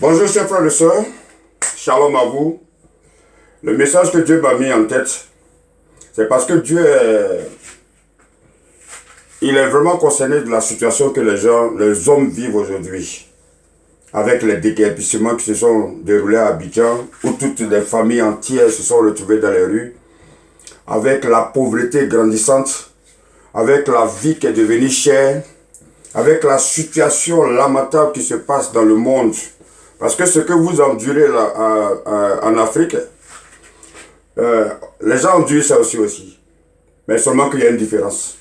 Bonjour chers frères et sœurs, shalom à vous. Le message que Dieu m'a mis en tête, c'est parce que il est vraiment concerné de la situation que les hommes vivent aujourd'hui. Avec les déguerpissements qui se sont déroulés à Abidjan, où toutes les familles entières se sont retrouvées dans les rues, avec la pauvreté grandissante, avec la vie qui est devenue chère, avec la situation lamentable qui se passe dans le monde. Parce que ce que vous endurez là, en Afrique, les gens endurent ça aussi. Mais seulement qu'il y a une différence.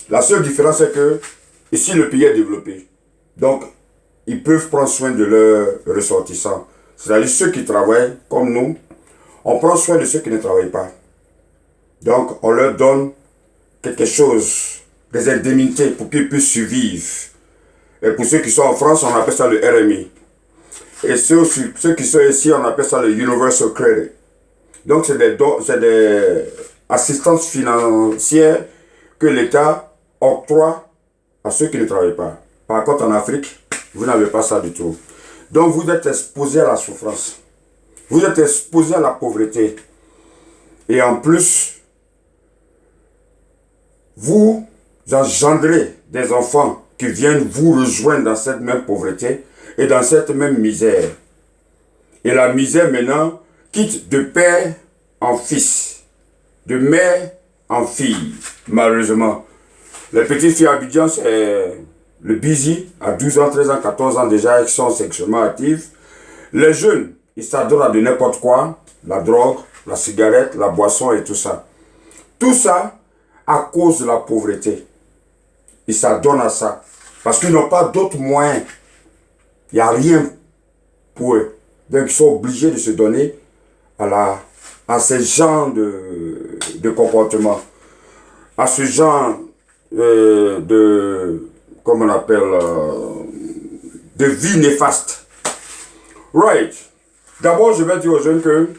La seule différence, c'est que ici, le pays est développé. Donc, ils peuvent prendre soin de leurs ressortissants. C'est-à-dire ceux qui travaillent comme nous, on prend soin de ceux qui ne travaillent pas. Donc, on leur donne quelque chose, des indemnités pour qu'ils puissent survivre. Et pour ceux qui sont en France, on appelle ça le RMI. Et ceux qui sont ici, on appelle ça le Universal Credit. Donc, c'est des assistances financières que l'État octroie à ceux qui ne travaillent pas. Par contre, en Afrique, vous n'avez pas ça du tout. Donc, vous êtes exposé à la souffrance. Vous êtes exposé à la pauvreté. Et en plus, vous engendrez des enfants qui viennent vous rejoindre dans cette même pauvreté et dans cette même misère. Et la misère maintenant quitte de père en fils, de mère en fille, malheureusement. Les petites filles à Abidjan, c'est le busy, à 12 ans, 13 ans, 14 ans déjà, ils sont sexuellement actifs. Les jeunes, ils s'adonnent à de n'importe quoi, la drogue, la cigarette, la boisson et tout ça. Tout ça à cause de la pauvreté. Ils s'adonnent à ça. Parce qu'ils n'ont pas d'autres moyens. Il n'y a rien pour eux. Donc ils sont obligés de se donner à ce genre de comportement. À ce genre comment on appelle, de vie néfaste. Right. D'abord, je vais dire aux jeunes que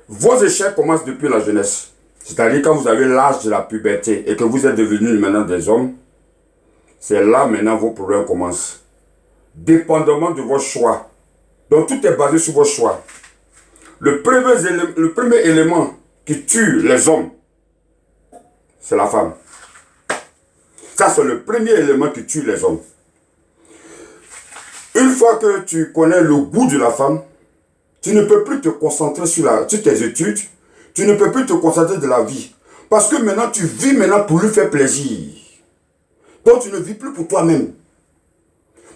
vos échecs commencent depuis la jeunesse. C'est-à-dire quand vous avez l'âge de la puberté et que vous êtes devenus maintenant des hommes, c'est là maintenant vos problèmes commencent. Dépendamment de vos choix. Donc tout est basé sur vos choix. Le premier élément qui tue les hommes, c'est la femme. Ça, c'est le premier élément qui tue les hommes. Une fois que tu connais le goût de la femme, tu ne peux plus te concentrer sur tes études, tu ne peux plus te concentrer de la vie. Parce que maintenant, tu vis maintenant pour lui faire plaisir. Donc, tu ne vis plus pour toi-même.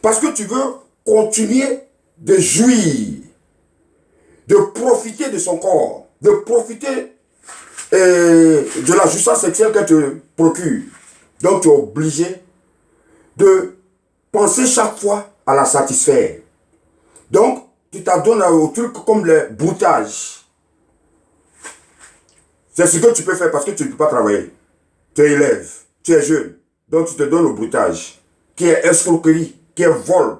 Parce que tu veux continuer de jouir, de profiter de son corps, de profiter de la jouissance sexuelle qu'elle te procure. Donc, tu es obligé de penser chaque fois à la satisfaire. Donc, tu t'adonnes aux trucs comme le broutage. C'est ce que tu peux faire parce que tu ne peux pas travailler. Tu es élève, tu es jeune. Donc, tu te donnes au broutage, qui est escroquerie, qui est vol.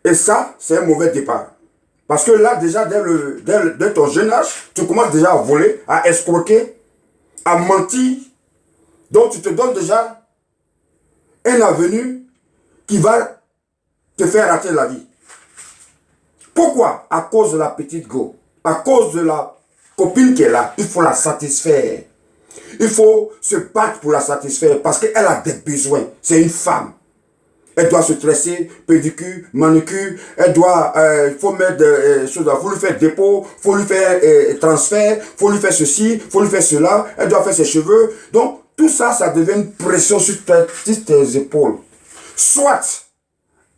Et ça, c'est un mauvais départ. Parce que là, déjà, dès ton jeune âge, tu commences déjà à voler, à escroquer, à mentir. Donc, tu te donnes déjà un avenir qui va te faire rater la vie. Pourquoi? À cause de la petite go. À cause de la copine qui est là. Il faut la satisfaire. Il faut se battre pour la satisfaire parce qu'elle a des besoins. C'est une femme. Elle doit se tresser, pédicure, manucure. Elle doit, il faut mettre des choses, il faut lui faire dépôt, il faut lui faire transfert, il faut lui faire ceci, il faut lui faire cela. Elle doit faire ses cheveux. Donc, tout ça, ça devient une pression sur tes épaules. Soit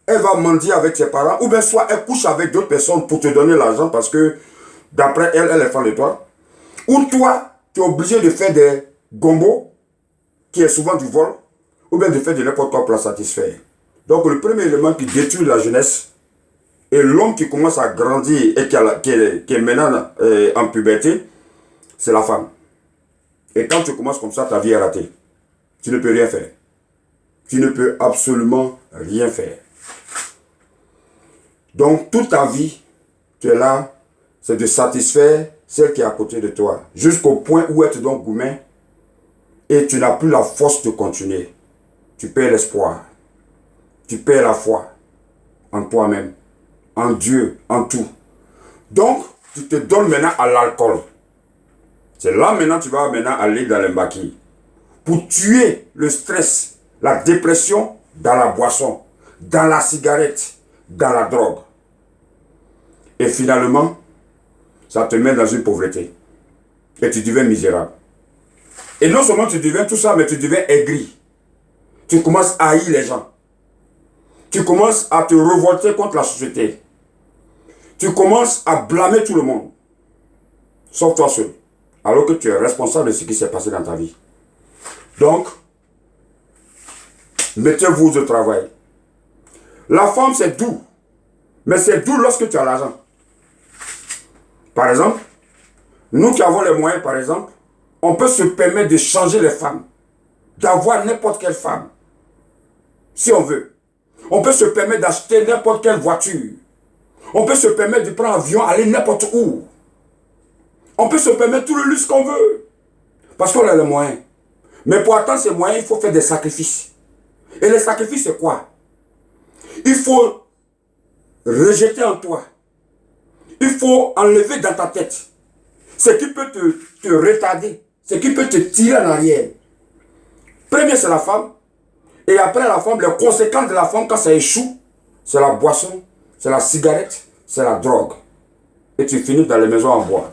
elle va mendier avec ses parents, ou bien soit elle couche avec d'autres personnes pour te donner l'argent parce que d'après elle, elle est fan de toi. Ou toi, tu es obligé de faire des gombos, qui est souvent du vol, ou bien de faire de n'importe quoi pour la satisfaire. Donc le premier élément qui détruit la jeunesse, et l'homme qui commence à grandir et qui est maintenant en puberté, c'est la femme. Et quand tu commences comme ça, ta vie est ratée. Tu ne peux rien faire. Tu ne peux absolument rien faire. Donc, toute ta vie, tu es là, c'est de satisfaire celle qui est à côté de toi. Jusqu'au point où elle te donne gourmet et tu n'as plus la force de continuer. Tu perds l'espoir. Tu perds la foi. en toi-même, en Dieu, en tout. Donc, tu te donnes maintenant à l'alcool. C'est là maintenant tu vas maintenant aller dans les maquis. Pour tuer le stress, la dépression dans la boisson, dans la cigarette, dans la drogue. Et finalement, ça te met dans une pauvreté. Et tu deviens misérable. Et non seulement tu deviens tout ça, mais tu deviens aigri. Tu commences à haïr les gens. Tu commences à te révolter contre la société. Tu commences à blâmer tout le monde. Sauf toi seul. Alors que tu es responsable de ce qui s'est passé dans ta vie. Donc, mettez-vous au travail. La femme, c'est doux. Mais c'est doux lorsque tu as l'argent. Par exemple, nous qui avons les moyens, par exemple, on peut se permettre de changer les femmes. D'avoir n'importe quelle femme. Si on veut. On peut se permettre d'acheter n'importe quelle voiture. On peut se permettre de prendre un avion, aller n'importe où. On peut se permettre tout le luxe qu'on veut. Parce qu'on a les moyens. Mais pour atteindre ces moyens, il faut faire des sacrifices. Et les sacrifices, c'est quoi? Il faut rejeter en toi. Il faut enlever dans ta tête ce qui peut te retarder, ce qui peut te tirer en arrière. Premier, c'est la femme. Et après la femme, les conséquences de la femme, quand ça échoue, c'est la boisson, c'est la cigarette, c'est la drogue. Et tu finis dans les maisons en bois.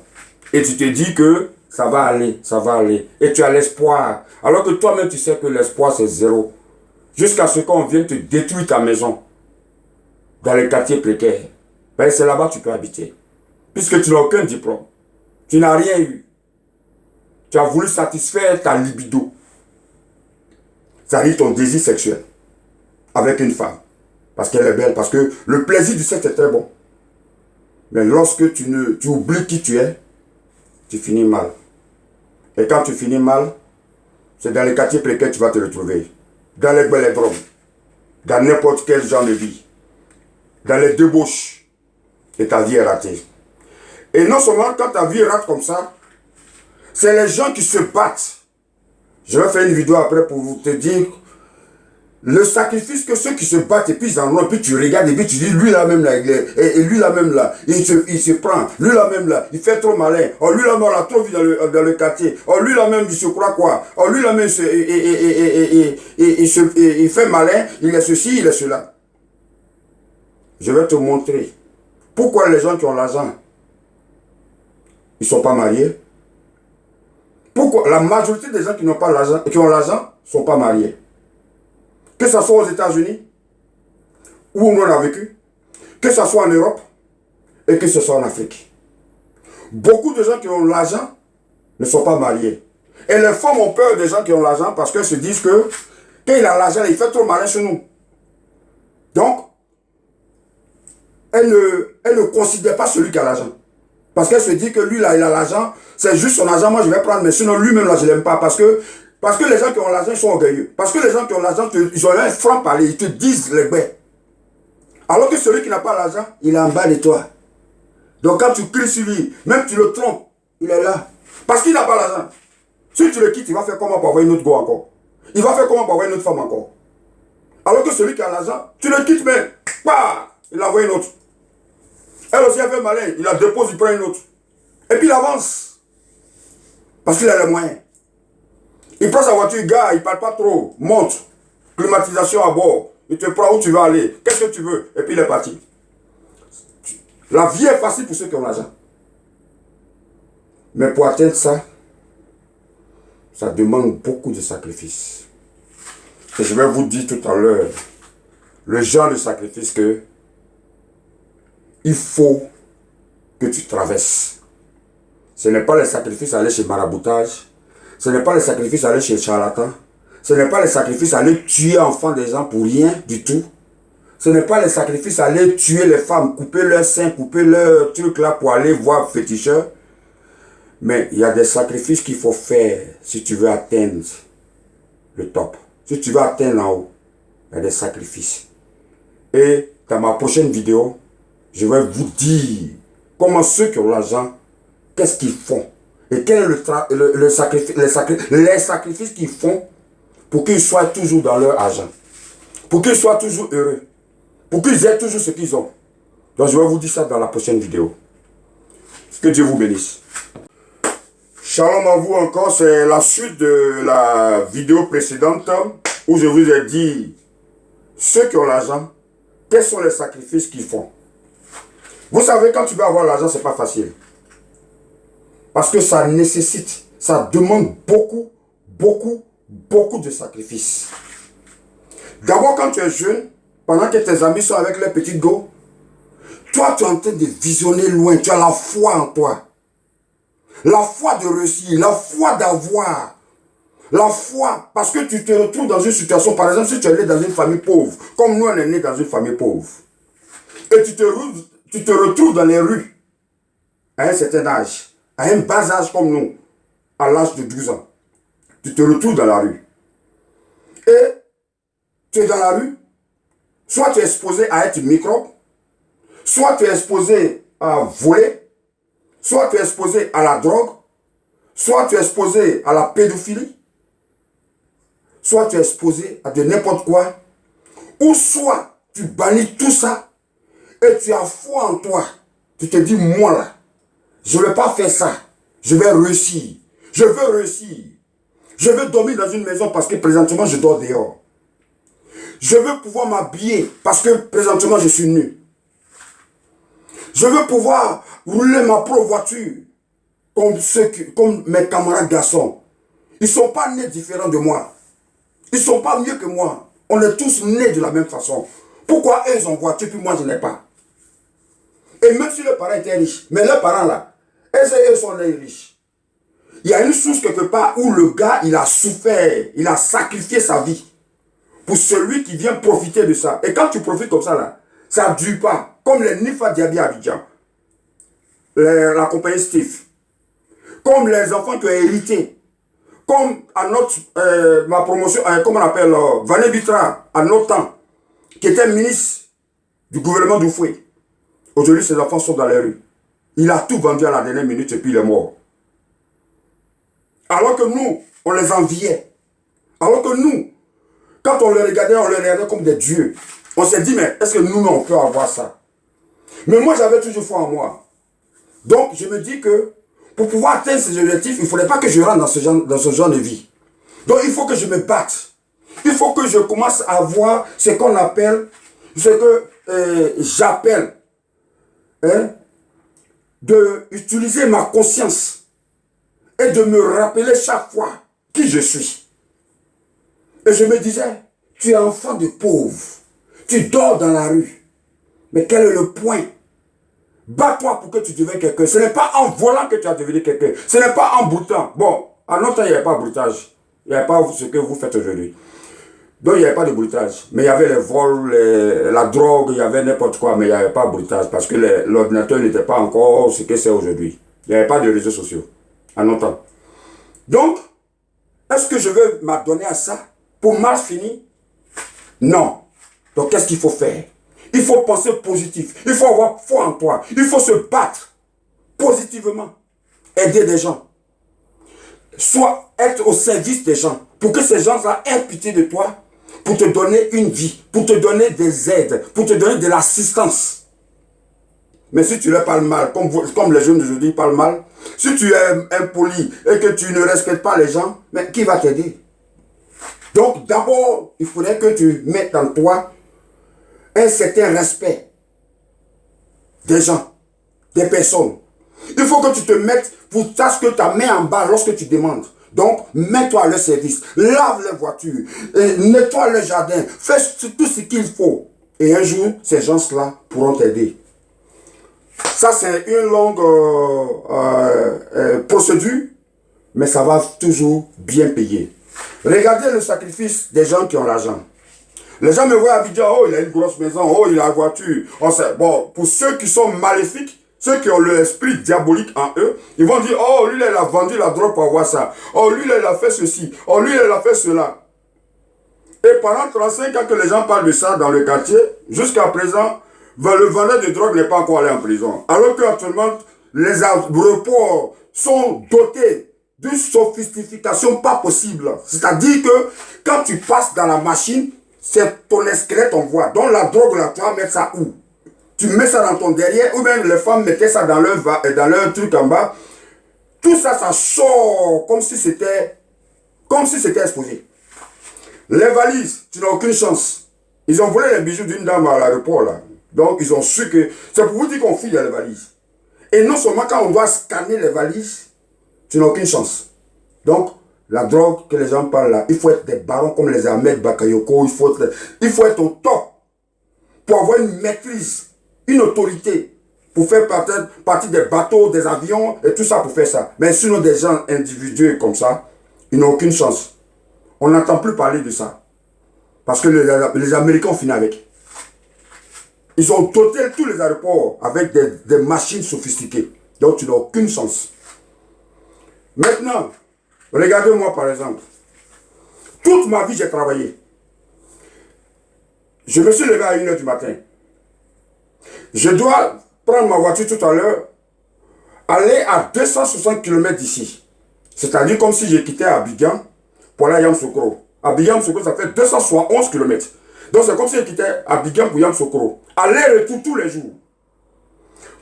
Et tu te dis que ça va aller, ça va aller. Et tu as l'espoir. Alors que toi-même, tu sais que l'espoir, c'est zéro. Jusqu'à ce qu'on vienne te détruire ta maison. Dans les quartiers précaires. Ben, c'est là-bas que tu peux habiter. Puisque tu n'as aucun diplôme. Tu n'as rien eu. Tu as voulu satisfaire ta libido. C'est-à-dire ton désir sexuel. Avec une femme. Parce qu'elle est belle. Parce que le plaisir du sexe est très bon. Mais lorsque tu oublies qui tu es, tu finis mal. Et quand tu finis mal, c'est dans les quartiers précaires que tu vas te retrouver. Dans les belles dans n'importe quel genre de vie. Dans les débauches. Et ta vie est ratée. Et non seulement quand ta vie rate comme ça, c'est les gens qui se battent. Je vais faire une vidéo après pour vous te dire le sacrifice que ceux qui se battent et puis ils en ont, et puis tu regardes et puis tu dis lui là même là, et lui là même là, il se prend, lui là même là, il fait trop malin, oh lui là même on l'a trop vu dans le quartier, oh lui là même il se croit quoi, oh lui là même il fait malin, il est ceci, il est cela. Je vais te montrer pourquoi les gens qui ont l'argent, ils ne sont pas mariés. Pourquoi la majorité des gens qui n'ont pas l'argent, qui ont l'argent, ne sont pas mariés. Que ce soit aux États-Unis, où on a vécu, que ce soit en Europe, et que ce soit en Afrique. Beaucoup de gens qui ont l'argent ne sont pas mariés. Et les femmes ont peur des gens qui ont l'argent parce qu'elles se disent que quand il a l'argent, il fait trop malin chez nous. Donc, elle ne considère pas celui qui a l'argent. Parce qu'elle se dit que lui, là, il a l'argent, c'est juste son argent, moi je vais prendre, mais sinon lui-même, là, je ne l'aime pas. Parce que les gens qui ont l'argent, ils sont orgueilleux. Parce que les gens qui ont l'argent, ils ont un franc-parler, ils te disent les bêtes. Alors que celui qui n'a pas l'argent, il est en bas de toi. Donc quand tu cries sur lui, même tu le trompes, il est là. Parce qu'il n'a pas l'argent. Si tu le quittes, il va faire comment pour avoir une autre go encore? Il va faire comment pour avoir une autre femme encore? Alors que celui qui a l'argent, tu le quittes, mais il envoie une autre. Elle aussi, elle fait malin, il la dépose, il prend une autre. Et puis il avance. Parce qu'il a les moyens. Il prend sa voiture, gars, il ne parle pas trop. Monte. Climatisation à bord. Il te prend où tu veux aller. Qu'est-ce que tu veux? Et puis il est parti. La vie est facile pour ceux qui ont l'argent. Mais pour atteindre ça, ça demande beaucoup de sacrifices. Et je vais vous dire tout à l'heure le genre de sacrifice que il faut que tu traverses. Ce n'est pas le sacrifice d'aller chez maraboutage. Ce n'est pas le sacrifice d'aller chez charlatan. Ce n'est pas le sacrifice d'aller tuer enfants des gens pour rien du tout. Ce n'est pas le sacrifice d'aller tuer les femmes, couper leurs seins, couper leurs trucs là pour aller voir féticheur. Mais il y a des sacrifices qu'il faut faire si tu veux atteindre le top. Si tu veux atteindre en haut, il y a des sacrifices. Et dans ma prochaine vidéo, je vais vous dire comment ceux qui ont l'argent, qu'est-ce qu'ils font. Et quel est les sacrifices qu'ils font pour qu'ils soient toujours dans leur argent. Pour qu'ils soient toujours heureux. pour qu'ils aient toujours ce qu'ils ont. Donc je vais vous dire ça dans la prochaine vidéo. Que Dieu vous bénisse. Shalom à vous encore, c'est la suite de la vidéo précédente où je vous ai dit ceux qui ont l'argent, quels sont les sacrifices qu'ils font. Vous savez, quand tu veux avoir l'argent, c'est pas facile. Parce que ça nécessite, ça demande beaucoup de sacrifices. D'abord, quand tu es jeune, pendant que tes amis sont avec leurs petites go, toi, tu es en train de visionner loin, tu as la foi en toi. La foi de réussir, la foi d'avoir. La foi, parce que tu te retrouves dans une situation, par exemple, si tu es né dans une famille pauvre, comme nous, on est né dans une famille pauvre, et tu te retrouves dans les rues, à un certain âge, à un bas âge comme nous, à l'âge de 12 ans, tu te retrouves dans la rue. Et tu es dans la rue, soit tu es exposé à être microbe, soit tu es exposé à voler, soit tu es exposé à la drogue, soit tu es exposé à la pédophilie, soit tu es exposé à de n'importe quoi, ou soit tu bannis tout ça et tu as foi en toi. Tu te dis, moi là, je ne vais pas faire ça, je vais réussir, je veux réussir. Je veux dormir dans une maison parce que présentement je dors dehors. Je veux pouvoir m'habiller parce que présentement je suis nu. Je veux pouvoir rouler ma propre voiture comme mes camarades garçons. Ils ne sont pas nés différents de moi. Ils ne sont pas mieux que moi. On est tous nés de la même façon. Pourquoi eux ils ont voiture puis moi je n'ai pas? Et même si leurs parents étaient riches, mais leurs parents là, eux sont nés riches. Il y a une source quelque part où le gars il a souffert, il a sacrifié sa vie pour celui qui vient profiter de ça. Et quand tu profites comme ça là, ça ne dure pas. Comme les Nifa Diaby à Abidjan, la compagnie Steve, comme les enfants qui ont hérité, comme à notre, ma promotion, comment on appelle, Vané Bitra, à notre temps, qui était ministre du gouvernement du Fouet. Aujourd'hui, ses enfants sont dans les rues. Il a tout vendu à la dernière minute et puis il est mort. Alors que nous, on les enviait. Alors que nous, quand on les regardait comme des dieux. On s'est dit, mais est-ce que nous, on peut avoir ça? Mais moi, j'avais toujours foi en moi. Donc, je me dis que pour pouvoir atteindre ces objectifs, il ne faudrait pas que je rentre dans ce genre de vie. Donc, il faut que je me batte. Il faut que je commence à voir ce qu'on appelle, ce que j'appelle, d'utiliser ma conscience et de me rappeler chaque fois qui je suis. Et je me disais, tu es enfant de pauvre, tu dors dans la rue. Mais quel est le point? Bats-toi pour que tu deviennes quelqu'un. Ce n'est pas en volant que tu as devenu quelqu'un. Ce n'est pas en broutant. Bon, à notre temps, il n'y avait pas de broutage. Il n'y avait pas ce que vous faites aujourd'hui. Donc, il n'y avait pas de broutage. Mais il y avait les vols, la drogue, il y avait n'importe quoi, mais il n'y avait pas de broutage parce que l'ordinateur n'était pas encore ce que c'est aujourd'hui. Il n'y avait pas de réseaux sociaux à notre temps. Donc, est-ce que je veux m'adonner à ça pour mal finir? Non. Donc, qu'est-ce qu'il faut faire? Il faut penser positif. Il faut avoir foi en toi. Il faut se battre positivement. Aider des gens. Soit être au service des gens. Pour que ces gens-là aient pitié de toi. Pour te donner une vie. Pour te donner des aides. Pour te donner de l'assistance. Mais si tu leur parles mal, comme les jeunes d'aujourd'hui parlent mal. Si tu es impoli et que tu ne respectes pas les gens, mais qui va t'aider? Donc d'abord, il faudrait que tu mettes en toi un certain respect des gens, des personnes. Il faut que tu te mettes pour tâche que ta main en bas lorsque tu demandes. Donc, mets-toi à leur service, lave les voitures, nettoie le jardin, fais tout ce qu'il faut. Et un jour, ces gens-là pourront t'aider. Ça, c'est une longue procédure, mais ça va toujours bien payer. Regardez le sacrifice des gens qui ont l'argent. Les gens me voient à Abidjan, oh, il a une grosse maison, oh, il a une voiture. Bon, pour ceux qui sont maléfiques, ceux qui ont l'esprit diabolique en eux, ils vont dire, oh, lui, il a vendu la drogue pour avoir ça. Oh, lui, il a fait ceci. Oh, lui, il a fait cela. Et pendant 35 ans que les gens parlent de ça dans le quartier, jusqu'à présent, le vendeur de drogue n'est pas encore allé en prison. Alors qu'actuellement, les aéroports sont dotés d'une sophistication pas possible. C'est-à-dire que quand tu passes dans la machine, c'est ton squelette, on voit. Donc la drogue, là, tu vas mettre ça où? Tu mets ça dans ton derrière, ou même les femmes mettaient ça dans leur truc en bas. Tout ça, ça sort comme si c'était exposé. Les valises, tu n'as aucune chance. Ils ont volé les bijoux d'une dame à l'aéroport, là. Donc, ils ont su que... C'est pour vous dire qu'on fouille dans les valises. Et non seulement quand on doit scanner les valises, tu n'as aucune chance. Donc, la drogue que les gens parlent là, il faut être des barons comme les Ahmed Bakayoko, il faut être au top pour avoir une maîtrise, une autorité, pour faire partie des bateaux, des avions, et tout ça pour faire ça. Mais sinon, des gens individuels comme ça, ils n'ont aucune chance. On n'entend plus parler de ça. Parce que les Américains ont fini avec. Ils ont doté tous les aéroports avec des machines sophistiquées. Donc tu n'as aucune chance. Maintenant, regardez-moi par exemple. Toute ma vie, j'ai travaillé. Je me suis levé à 1h du matin. Je dois prendre ma voiture tout à l'heure, aller à 260 km d'ici. C'est-à-dire comme si j'ai quitté Abidjan pour aller à Yamoussoukro. Abidjan, Yamoussoukro, ça fait 271 km. Donc c'est comme si j'ai quitté Abidjan pour Yamoussoukro. Aller-retour tous les jours.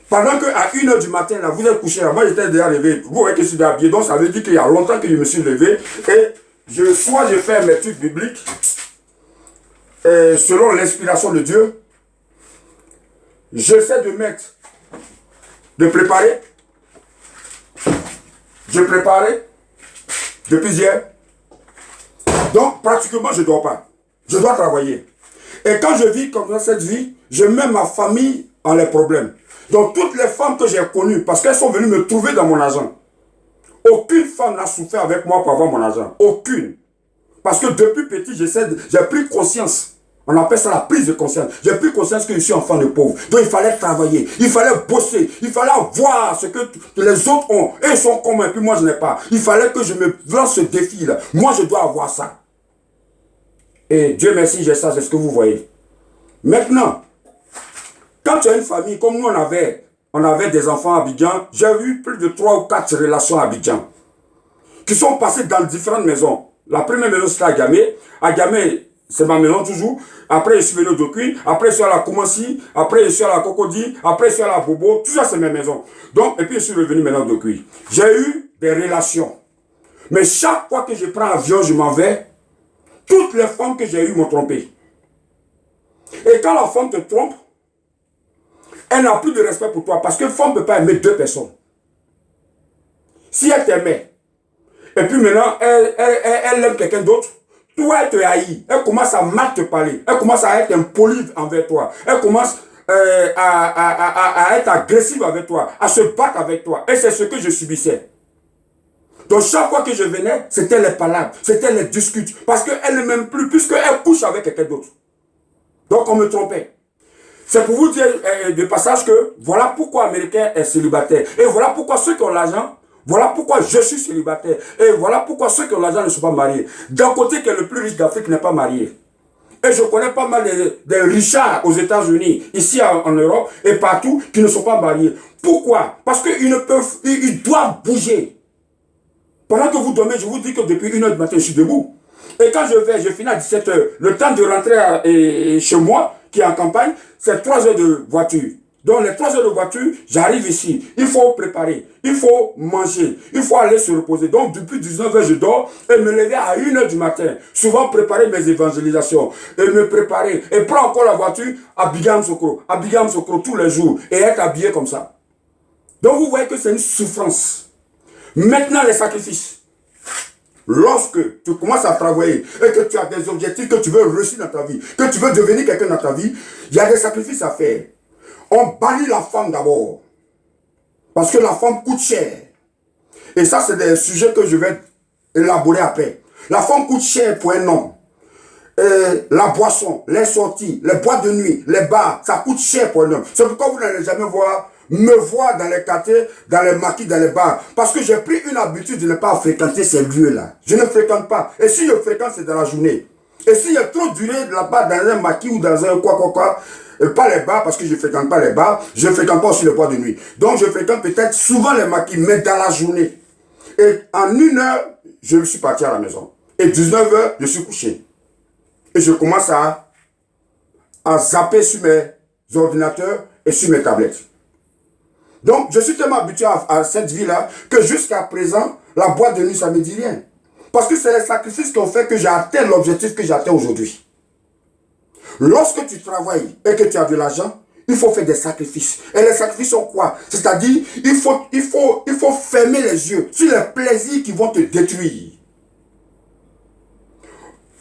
Pendant qu'à 1h du matin, là, vous êtes couché là, moi j'étais déjà levé. Vous voyez que je suis déjà habillé. Donc ça veut dire qu'il y a longtemps que je me suis levé. Et soit je fais mes trucs bibliques, selon l'inspiration de Dieu. J'essaie de préparer. Je préparais depuis hier. Donc pratiquement je ne dors pas. Je dois travailler. Et quand je vis comme ça, cette vie, je mets ma famille en les problèmes. Donc toutes les femmes que j'ai connues, parce qu'elles sont venues me trouver dans mon argent, aucune femme n'a souffert avec moi pour avoir mon argent. Aucune. Parce que depuis petit, j'ai pris conscience. On appelle ça la prise de conscience. J'ai pris conscience que je suis enfant de pauvre. Donc il fallait travailler, il fallait bosser, il fallait avoir ce que les autres ont. Et ils sont comme moi, et puis moi je n'ai pas. Il fallait que je me lance ce défi-là. Moi je dois avoir ça. Et Dieu merci, j'ai ça, c'est ce que vous voyez. Maintenant, quand tu as une famille, comme nous on avait des enfants à Abidjan, j'ai eu plus de 3 ou 4 relations à Abidjan, qui sont passées dans différentes maisons. La première maison c'était à Gamé. À Gamé, c'est ma maison toujours. Après, je suis venu au Dokuy. Après, je suis à la Koumassi. Après, je suis à la Cocody. Après, je suis à la Bobo. Tout ça, c'est mes maisons. Donc, et puis, je suis revenu maintenant au Dokuy. J'ai eu des relations. Mais chaque fois que je prends l'avion, je m'en vais. Toutes les femmes que j'ai eues m'ont trompé. Et quand la femme te trompe, elle n'a plus de respect pour toi. Parce qu'une femme ne peut pas aimer 2 personnes. Si elle t'aimait, et puis maintenant, elle aime quelqu'un d'autre, toi, elle te haït. Elle commence à mal te parler. Elle commence à être impolie envers toi. Elle commence à être agressive avec toi, à se battre avec toi. Et c'est ce que je subissais. Donc chaque fois que je venais, c'était les palabres, c'était les discutes. Parce qu'elle ne m'aime plus, puisqu'elle couche avec quelqu'un d'autre. Donc on me trompait. C'est pour vous dire de passage que voilà pourquoi l'Américain est célibataire. Et voilà pourquoi ceux qui ont l'argent, voilà pourquoi je suis célibataire. Et voilà pourquoi ceux qui ont l'argent ne sont pas mariés. D'un côté, qui est le plus riche d'Afrique n'est pas marié. Et je connais pas mal des richards aux États-Unis, ici en Europe et partout, qui ne sont pas mariés. Pourquoi? Parce qu'ils doivent bouger. Pendant que vous dormez, je vous dis que depuis 1h du matin, je suis debout. Et quand je finis à 17h, le temps de rentrer chez moi, qui est en campagne, c'est 3 heures de voiture. Donc les 3 heures de voiture, j'arrive ici. Il faut préparer, il faut manger, il faut aller se reposer. Donc depuis 19h, je dors et me lever à 1h du matin. Souvent préparer mes évangélisations et me préparer. Et prendre encore la voiture à Abidjan-Sokro tous les jours et être habillé comme ça. Donc vous voyez que c'est une souffrance. Maintenant les sacrifices. Lorsque tu commences à travailler et que tu as des objectifs que tu veux réussir dans ta vie, que tu veux devenir quelqu'un dans ta vie, il y a des sacrifices à faire. On bannit la femme d'abord. Parce que la femme coûte cher. Et ça, c'est des sujets que je vais élaborer après. La femme coûte cher pour un homme. La boisson, les sorties, les boîtes de nuit, les bars, ça coûte cher pour un homme. C'est pourquoi vous n'allez jamais me voir dans les quartiers, dans les maquis, dans les bars. Parce que j'ai pris une habitude de ne pas fréquenter ces lieux-là. Je ne fréquente pas. Et si je fréquente, c'est dans la journée. Et s'il y a trop duré là-bas dans un maquis ou dans un quoi, pas les bars, parce que je ne fréquente pas les bars, je ne fréquente pas aussi les boîtes de nuit. Donc je fréquente peut-être souvent les maquis, mais dans la journée. Et en 1h, je suis parti à la maison. Et 19h, je suis couché. et je commence à zapper sur mes ordinateurs et sur mes tablettes. Donc, je suis tellement habitué à cette vie-là que jusqu'à présent, la boîte de nuit, ça ne me dit rien. Parce que c'est les sacrifices qui ont fait que j'ai atteint l'objectif que j'ai atteint aujourd'hui. Lorsque tu travailles et que tu as de l'argent, il faut faire des sacrifices. Et les sacrifices sont quoi? C'est-à-dire, il faut fermer les yeux sur les plaisirs qui vont te détruire.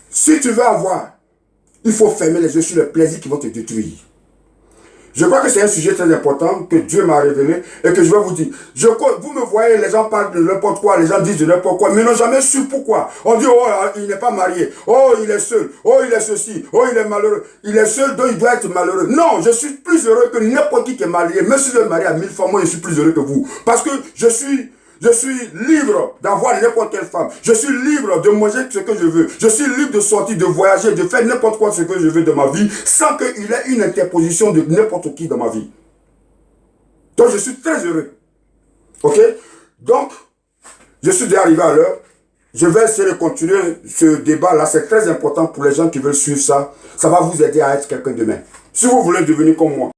Si tu veux avoir, il faut fermer les yeux sur les plaisirs qui vont te détruire. Je crois que c'est un sujet très important que Dieu m'a révélé et que je vais vous dire. Vous me voyez, les gens parlent de n'importe quoi, les gens disent de n'importe quoi, mais ils n'ont jamais su pourquoi. On dit, oh, il n'est pas marié, oh, il est seul, oh, il est ceci, oh, il est malheureux. Il est seul, donc il doit être malheureux. Non, je suis plus heureux que n'importe qui est marié. Même si je suis marié à 1000 fois, moi, je suis plus heureux que vous. Parce que je suis libre d'avoir n'importe quelle femme. Je suis libre de manger ce que je veux. Je suis libre de sortir, de voyager, de faire n'importe quoi ce que je veux de ma vie, sans qu'il y ait une interposition de n'importe qui dans ma vie. Donc je suis très heureux. Ok? Donc, je suis déjà arrivé à l'heure. Je vais essayer de continuer ce débat-là. C'est très important pour les gens qui veulent suivre ça. Ça va vous aider à être quelqu'un demain. Si vous voulez devenir comme moi.